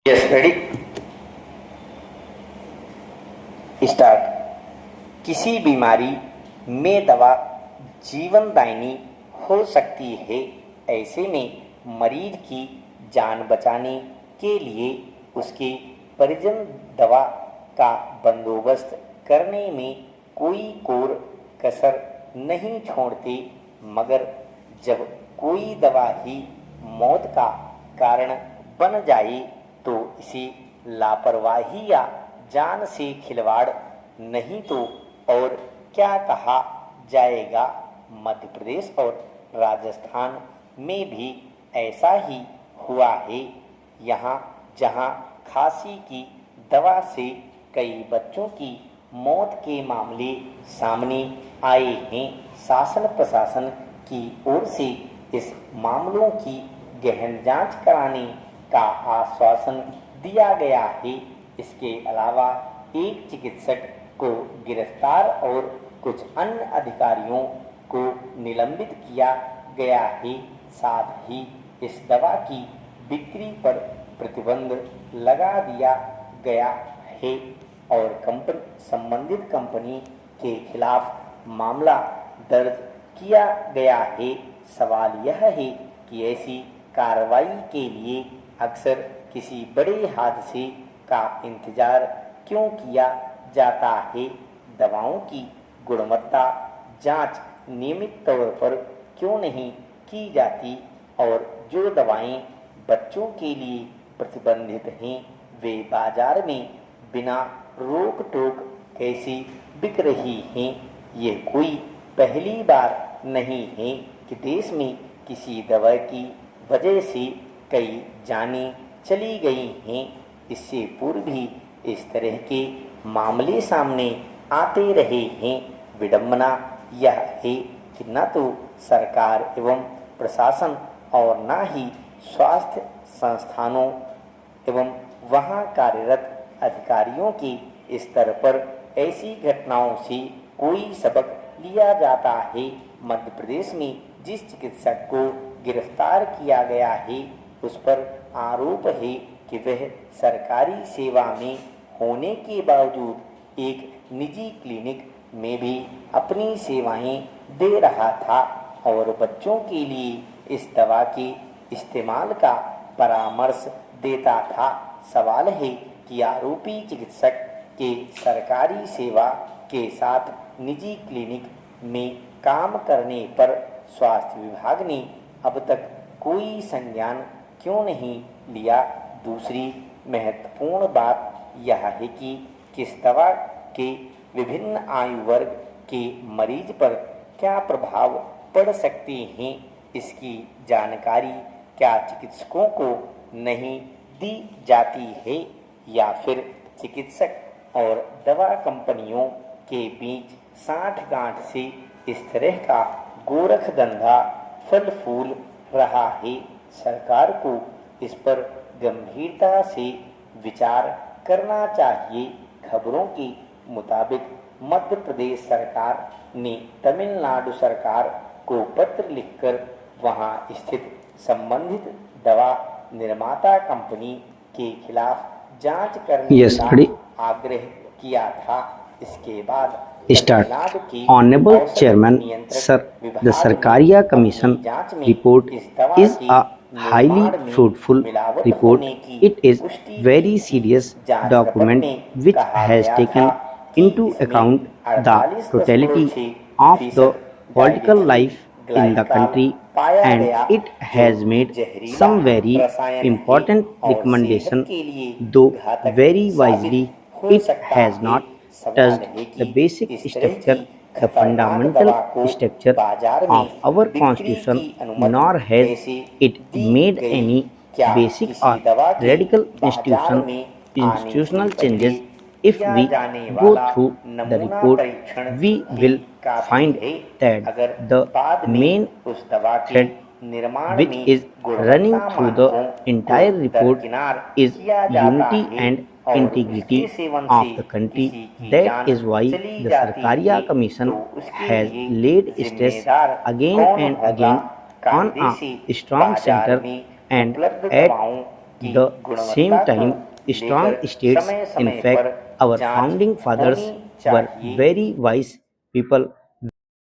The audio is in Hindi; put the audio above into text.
Yes ready start. किसी बीमारी में दवा जीवनदायिनी हो सकती है। ऐसे में मरीज की जान बचाने के लिए उसके परिजन दवा का बंदोबस्त करने में कोई कोर कसर नहीं छोड़ते, मगर जब कोई दवा ही मौत का कारण बन जाए तो इसे लापरवाही या जान से खिलवाड़ नहीं तो और क्या कहा जाएगा। मध्य प्रदेश और राजस्थान में भी ऐसा ही हुआ है। यहाँ जहाँ खांसी की दवा से कई बच्चों की मौत के मामले सामने आए हैं, शासन प्रशासन की ओर से इस मामलों की गहन जांच कराने का आश्वासन दिया गया है। इसके अलावा एक चिकित्सक को गिरफ्तार और कुछ अन्य अधिकारियों को निलंबित किया गया है। साथ ही इस दवा की बिक्री पर प्रतिबंध लगा दिया गया है और संबंधित कंपनी के खिलाफ मामला दर्ज किया गया है। सवाल यह है कि ऐसी कार्रवाई के लिए अक्सर किसी बड़े हादसे का इंतजार क्यों किया जाता है। दवाओं की गुणवत्ता जांच नियमित तौर पर क्यों नहीं की जाती और जो दवाएं बच्चों के लिए प्रतिबंधित हैं वे बाजार में बिना रोक टोक कैसे बिक रही हैं। ये कोई पहली बार नहीं है कि देश में किसी दवा की वजह से कई जानें चली गई हैं। इससे पूर्व भी इस तरह के मामले सामने आते रहे हैं। विडंबना यह है कि न तो सरकार एवं प्रशासन और न ही स्वास्थ्य संस्थानों एवं वहां कार्यरत अधिकारियों के स्तर पर ऐसी घटनाओं से कोई सबक लिया जाता है। मध्य प्रदेश में जिस चिकित्सक को गिरफ्तार किया गया है उस पर आरोप है कि वह सरकारी सेवा में होने के बावजूद एक निजी क्लिनिक में भी अपनी सेवाएं दे रहा था और बच्चों के लिए इस दवा के इस्तेमाल का परामर्श देता था। सवाल है कि आरोपी चिकित्सक के सरकारी सेवा के साथ निजी क्लिनिक में काम करने पर स्वास्थ्य विभाग ने अब तक कोई संज्ञान क्यों नहीं लिया। दूसरी महत्वपूर्ण बात यह है कि किस दवा के विभिन्न आयु वर्ग के मरीज पर क्या प्रभाव पड़ सकते हैं, इसकी जानकारी क्या चिकित्सकों को नहीं दी जाती है या फिर चिकित्सक और दवा कंपनियों के बीच साठ-गांठ से इस तरह का गोरख धंधा फल फूल रहा है। सरकार को इस पर गंभीरता से विचार करना चाहिए। खबरों के मुताबिक मध्य प्रदेश सरकार ने तमिलनाडु सरकार को पत्र लिखकर वहां स्थित संबंधित दवा निर्माता कंपनी के खिलाफ जांच करने का आग्रह किया था। इसके बाद Start. Honorable Chairman, Sir, the Sarkaria Commission report is a highly fruitful report. It is very serious document which has taken into account the totality of the political life in the country, and it has made some very important recommendation, though very wisely it has not touched the basic structure, the fundamental structure of our constitution, nor has it made any basic or radical institutional changes. If we go through the report, we will find that the main thread which is running through the entire report is unity and integrity of the country. That is why the Sarkaria Commission has laid stress again and again on a strong center and at की the गुणवत्ता same को time, strong लेकर states, समय in समय fact, पर our जांच founding fathers होनी were चाहिए। very wise people